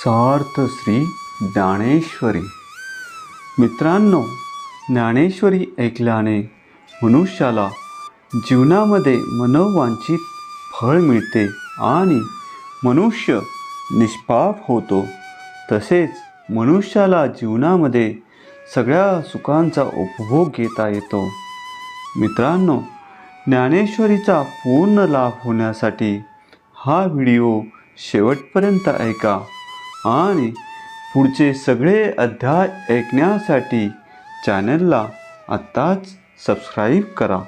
सार्थ श्री ज्ञानेश्वरी. मित्रांनो, ज्ञानेश्वरी ऐकल्याने मनुष्याला जीवनामध्ये मनोवांछित फळ मिळते आणि मनुष्य निष्पाप होतो. तसेच मनुष्याला जीवनामध्ये सगळ्या सुखांचा उपभोग घेता येतो. मित्रांनो, ज्ञानेश्वरीचा पूर्ण लाभ होण्यासाठी हा व्हिडिओ शेवटपर्यंत ऐका आणि पुढचे सगळे अध्याय ऐकण्यासाठी चॅनलला आत्ताच सबस्क्राईब करा.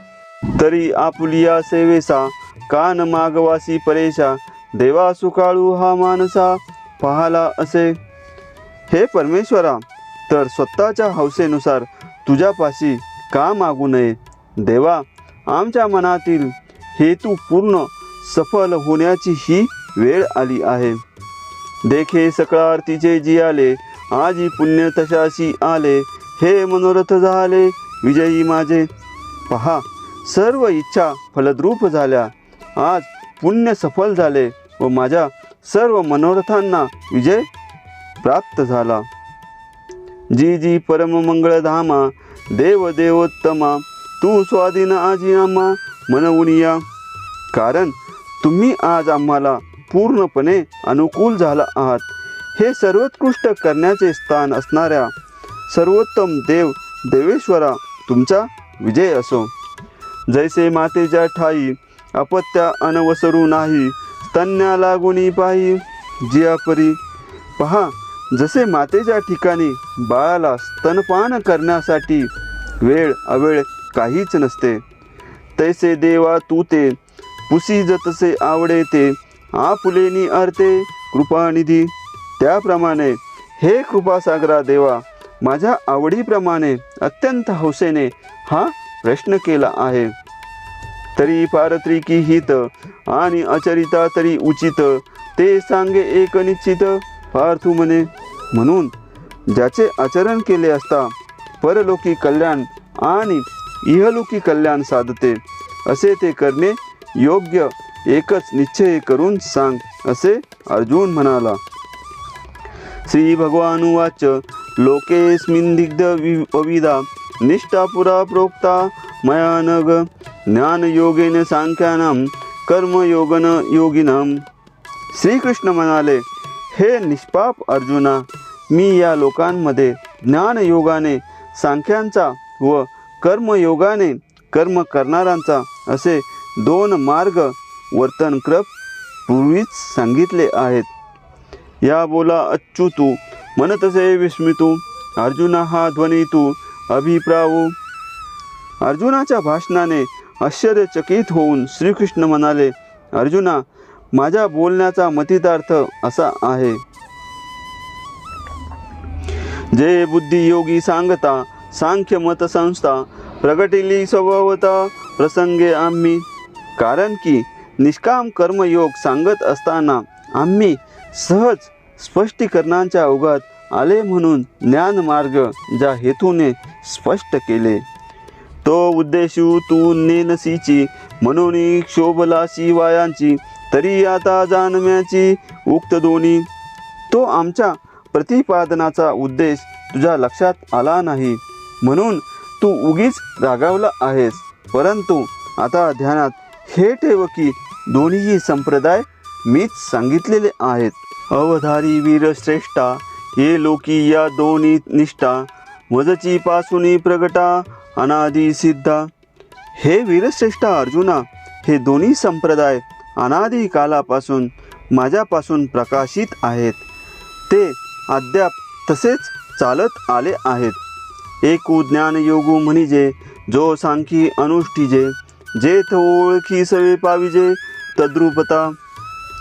तरी आपुलिया सेवेसा कान मागवासी परेशा, देवा सुकाळू हा मानसा पाहाला असे. हे परमेश्वरा, तर स्वतःच्या हौसेनुसार तुझ्यापाशी का मागू नये. देवा, आमच्या मनातील हेतू पूर्ण सफल होण्याची ही वेळ आली आहे. देखे सकळा आरतीचे जी आले, आजी पुण्य तशाशी आले. हे मनोरथ झाले विजयी माझे. पहा, सर्व इच्छा फलद्रूप झाल्या. आज पुण्य सफल झाले व माझ्या सर्व मनोरथांना विजय प्राप्त झाला. जी जी परम मंगळधामा, देव देवोत्तमा, तू स्वाधीन आजी आम्हा मनवुनिया. कारण तुम्ही आज आम्हाला पूर्णपणे अनुकूल झाला आहात. हे सर्वोत्कृष्ट करण्याचे स्थान असणाऱ्या सर्वोत्तम देव देवेश्वरा, तुमचा विजय असो. जैसे मातेच्या ठाई अपत्या अनवसरू नाही, स्तन्या लागुनी पाही जियापरी. पहा, जसे मातेच्या ठिकाणी बाळाला स्तनपान करण्यासाठी वेळ अवेळ काहीच नसते, तैसे देवा तू ते पुसी जतसे आवडे ते, आपुलेनी अर्थे कृपानिधी. त्याप्रमाणे हे कृपासागरा देवा, माझ्या आवडीप्रमाणे अत्यंत हौसेने हा प्रश्न केला आहे. तरी पारत्रिकी हित आणि अचरिता तरी उचित, ते सांगे एक निश्चित पार्थू म्हणे. म्हणून ज्याचे आचरण केले असता परलोकी कल्याण आणि इहलोकी कल्याण साधते, असे ते करणे योग्य एकच निश्चय करून सांग, असे अर्जुन म्हणाला. श्री भगवानुवाच, लोकेस्मिन् दिग्ध अविदा निष्ठा पुरा प्रोक्ता मया नग, ज्ञान योगेन सांख्यानां कर्मयोगन योगिनां. श्रीकृष्ण म्हणाले, हे निष्पाप अर्जुना, मी या लोकांमध्ये ज्ञानयोगाने सांख्यांचा व कर्मयोगाने कर्म करणाऱ्यांचा असे दोन मार्ग वर्तनक्रम पूर्वीच सांगितले आहेत. या बोला अच्युतू मनतसे विस्मितू, अर्जुना हा ध्वनी तू अभिप्रावू. अर्जुनाच्या भाषणाने आश्चर्यचकित होऊन श्रीकृष्ण म्हणाले, अर्जुना, माझ्या बोलण्याचा मतितार्थ असा आहे. जे बुद्धियोगी सांगता सांख्य मत संस्था, प्रगटिली स्वभावता प्रसंगे आम्ही. कारण की निष्काम कर्मयोग सांगत असताना आम्ही सहज स्पष्टीकरणांच्या ओघात आले म्हणून ज्ञान मार्ग ज्या हेतूने स्पष्ट केले, तो उद्देशू तू नेनसीची म्हणून क्षोभलासी वायांची. तरी आता जाणम्याची उक्त दोन्ही. तो आमच्या प्रतिपादनाचा उद्देश तुझ्या लक्षात आला नाही म्हणून तू उगीच रागावला आहेस. परंतु आता ध्यानात हे ठेव की दोन्हीही संप्रदाय मीच सांगितलेले आहेत. अवधारी वीरश्रेष्ठा, हे लोकी या दोन्ही निष्ठा, मजची पासूनी प्रगटा अनादि सिद्धा. हे वीरश्रेष्ठा अर्जुना, हे दोन्ही संप्रदाय अनादि कालापासून माझ्यापासून प्रकाशित आहेत. ते अद्याप तसेच चालत आले आहेत. एकू ज्ञान योगू म्हणजे जो सांखी अनुष्ठिजे, जेथ ओळखी सवे पाविजे तद्रूपता.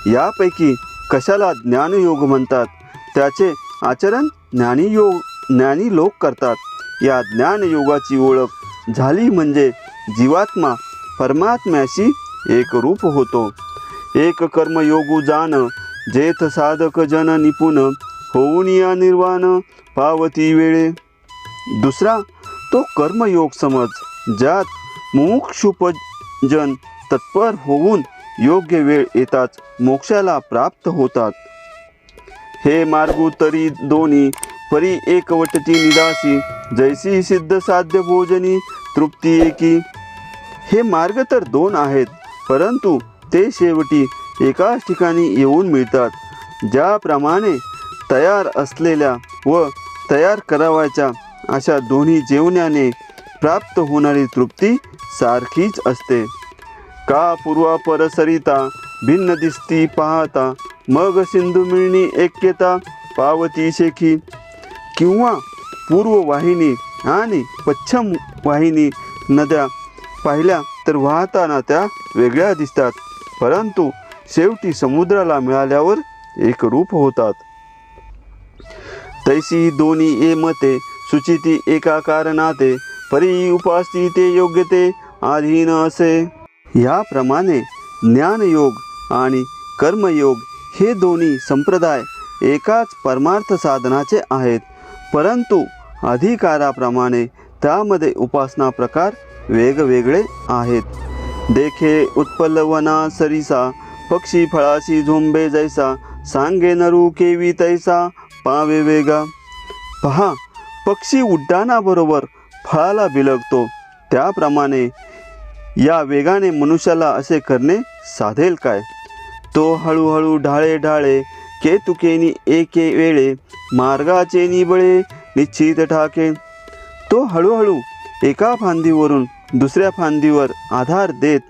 यापैकी कशाला ज्ञानयोग म्हणतात, त्याचे आचरण ज्ञानी लोक करतात. या ज्ञानयोगाची ओळख झाली म्हणजे जीवात्मा परमात्म्याशी एकरूप होतो. एक कर्मयोगू जाण, जेथ साधक जन निपुण, होऊन या निर्वाण पावती वेळे. दुसरा तो कर्मयोग समज, ज्यात मुमुक्षुपजन तत्पर होऊन योग्य वेळ येताच मोक्षाला प्राप्त होतात. हे मार्गोत्तरी दोन्ही परी एकवटती निदासी, जैसी सिद्ध साध्य भोजनी तृप्ती एकी. हे मार्ग तर दोन आहेत, परंतु ते शेवटी एकाच ठिकाणी येऊन मिळतात. ज्याप्रमाणे तयार असलेल्या व तयार करावयाच्या अशा दोन्ही जेवण्याने प्राप्त होणारी तृप्ती सारखीच असते. का पूर्वापर सरिता भिन्न दिसती पाहता, मग सिंधू मिळणी ऐक्यता पावती शेखी. किंवा पूर्व वाहिनी आणि पश्चिम वाहिनी नद्या पाहिल्या तर वाहताना त्या वेगळ्या दिसतात, परंतु शेवटी समुद्राला मिळाल्यावर एकरूप होतात. तैसी दोन्ही ए मते सुचिती एका कारणाते, परी उपासती ते योग्यते अधीन असे. याप्रमाणे ज्ञानयोग आणि कर्मयोग हे दोन्ही संप्रदाय एकाच परमार्थ साधनाचे आहेत, परंतु अधिकाराप्रमाणे त्यामध्ये उपासना प्रकार वेगवेगळे आहेत. देखे उत्पलवना सरिसा, पक्षी फळाशी झोंबे जैसा, सांगे नरू केवी तैसा पावे वेगा. पहा, पक्षी उड्डाणाबरोबर फळाला बिलगतो, त्याप्रमाणे या वेगाने मनुष्याला असे करणे साधेल काय. तो हळूहळू ढाळे ढाळे केतुकेनी एके वेळे, मार्गाचे निबळे निश्चित ठाके. तो हळूहळू एका फांदीवरून दुसऱ्या फांदीवर आधार देत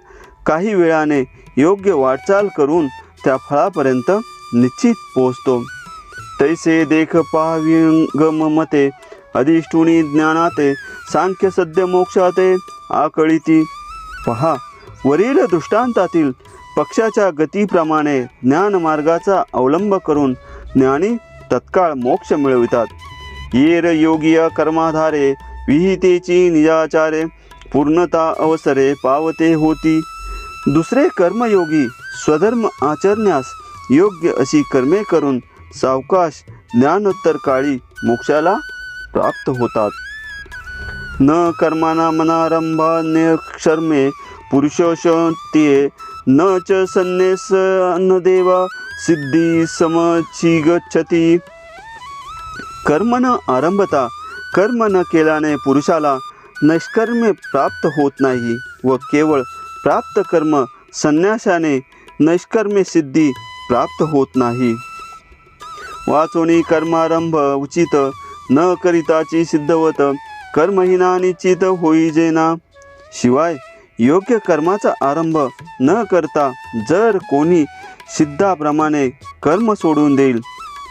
काही वेळाने योग्य वाटचाल करून त्या फळापर्यंत निश्चित पोचतो. तैसे देख पाविंगम मते, अधिष्ठुनी ज्ञानाते, सांख्य सद्य मोक्षाते आकळिती. पहा, वरील दृष्टांतातील पक्षाच्या गतीप्रमाणे ज्ञानमार्गाचा अवलंब करून ज्ञानी तत्काळ मोक्ष मिळवितात. येर योगिया कर्माधारे विहितेची निजाचारे, पूर्णता अवसरे पावते होती. दुसरे कर्मयोगी स्वधर्म आचरण्यास योग्य अशी कर्मे करून सावकाश ज्ञानोत्तर काळी मोक्षाला प्राप्त होतात. न कर्माना मनारंभा निक्षर्मे पुरुषोशत्ये, न च संन्यास न देवा सिद्धी समची गच्छती. कर्म न आरंभता कर्म न केल्याने पुरुषाला नैष्कर्म्य प्राप्त होत नाही व केवळ प्राप्त कर्म संन्यासाने नैष्कर्म्य सिद्धी प्राप्त होत नाही. वाचोनी कर्मारंभ उचित, न करिताची सिद्धवत, कर्महीना निश्चित होईजेना. शिवाय योग्य कर्माचा आरंभ न करता जर कोणी सिद्धाप्रमाणे कर्म सोडून देईल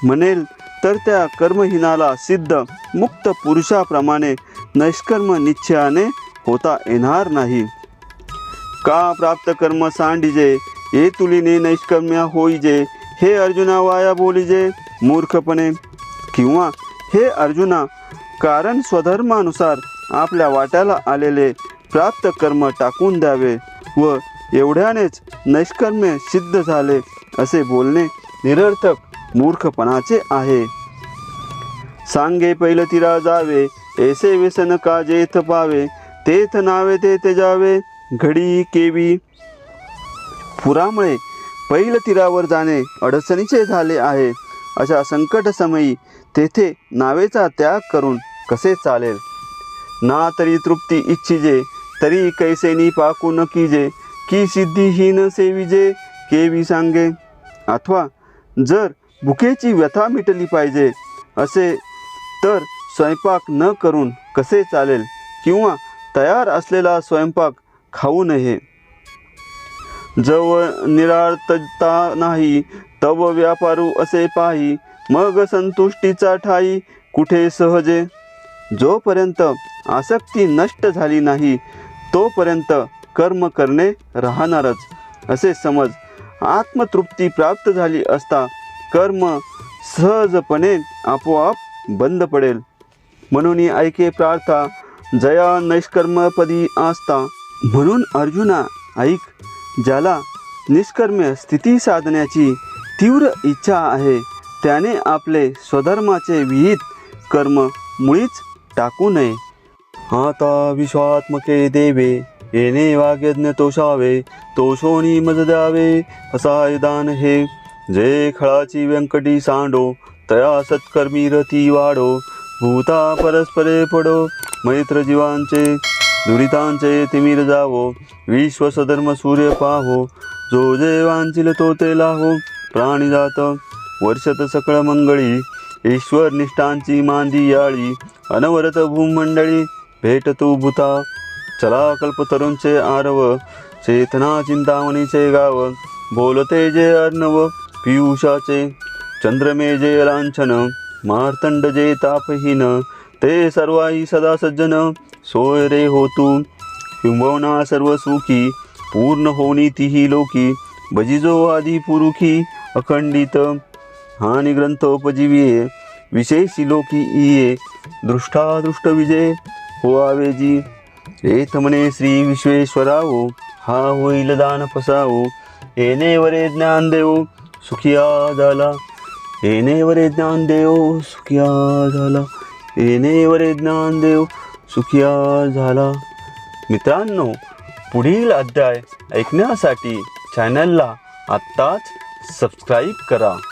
म्हणेल तर त्या कर्महीनाला सिद्ध मुक्त पुरुषाप्रमाणे नैष्कर्म निश्चयाने होता येणार नाही. का प्राप्त कर्म सांडिजे, ये तुलीने नैष्कर्म्य होईजे, हे अर्जुना वाया बोलिजे मूर्खपणे. किंवा हे अर्जुना, कारण स्वधर्मानुसार आपल्या वाट्याला आलेले प्राप्त कर्म टाकून द्यावे व एवढ्यानेच नैष्कर्म्य सिद्ध झाले असे बोलणे निरर्थक मूर्खपणाचे आहे. सांगे पैलतीरा जावे, ऐसे व्यसन का जेथ पावे, तेथ नावे ते तेजावे घडी केवी. पुरामुळे पैलतीरावर जाणे अडचणीचे झाले आहे, अशा संकट समयी तेथे नावेचा त्याग करून कसे चालेल. ना तरी तृप्ती इच्छिजे, तरी कैसेनी पाकू न कीजे, की सिद्धीहीन सेविजे केवी सांगे. अथवा जर भुकेची व्यथा मिटली पाहिजे असे तर स्वयंपाक न करून कसे चालेल, किंवा तयार असलेला स्वयंपाक खाऊ नये. जव निरार्थता नाही तव व्यापारू असे पाही, मग संतुष्टीचा ठाई कुठे सहजे. जोपर्यंत आसक्ती नष्ट झाली नाही तोपर्यंत कर्म करणे राहणारच असे समज. आत्मतृप्ती प्राप्त झाली असता कर्म सहजपणे आपोआप बंद पडेल. म्हणून ऐके प्रार्था जया नैष्कर्मपदी आस्था. म्हणून अर्जुना ऐक, ज्याला निष्कर्म्य स्थिती साधण्याची तीव्र इच्छा आहे त्याने आपले स्वधर्माचे विहित कर्म मुळीच टाकू नये. आता विश्वात्मके देवे, येणे वाग्यज्ञ तोषावे, तोषोनी मज द्यावे असाय दान हे. जे खळाची व्यंकटी सांडो तया सत्कर्मी रती वाढो भूता परस्परे पडो मैत्र जीवांचे दुरितांचे तिमिर जावो विश्वसधर्म सूर्य पाहो जो जे वांचिल तो ते लाहो प्राणिजात वर्षत सकळ मंगळी ईश्वर निष्ठांची मांदी याळी अनवरत भूमंडळी भेट तू भूता चला कल्पतरूंचे आरव चेतना चिंतामणीचे गाव बोलते जे अर्णव पियुषाचे चंद्रमे जे लांछन मार्तंड जे तापहीन ते सर्वाही सदा सज्जन सोय रे हो तू किंबहुना सर्व सुखी पूर्ण होनी तिही लोकी बजिजो आदी पुरुखी अखंडित हानी ग्रंथोपजीविये विशेषी लोकी इये दृष्टादृष्ट विजय हो आवेजी एथ म्हणे श्री विश्वेश्वराओ हा होईल दान फसावो येणे वरे ज्ञान देव सुखिया झाला येणे वरे ज्ञान देव सुखिया झाला येणे वरे ज्ञान देव सुखिया झाला. मित्रांनो, पुढील अध्याय ऐकण्यासाठी चॅनलला आत्ताच सबस्क्राईब करा.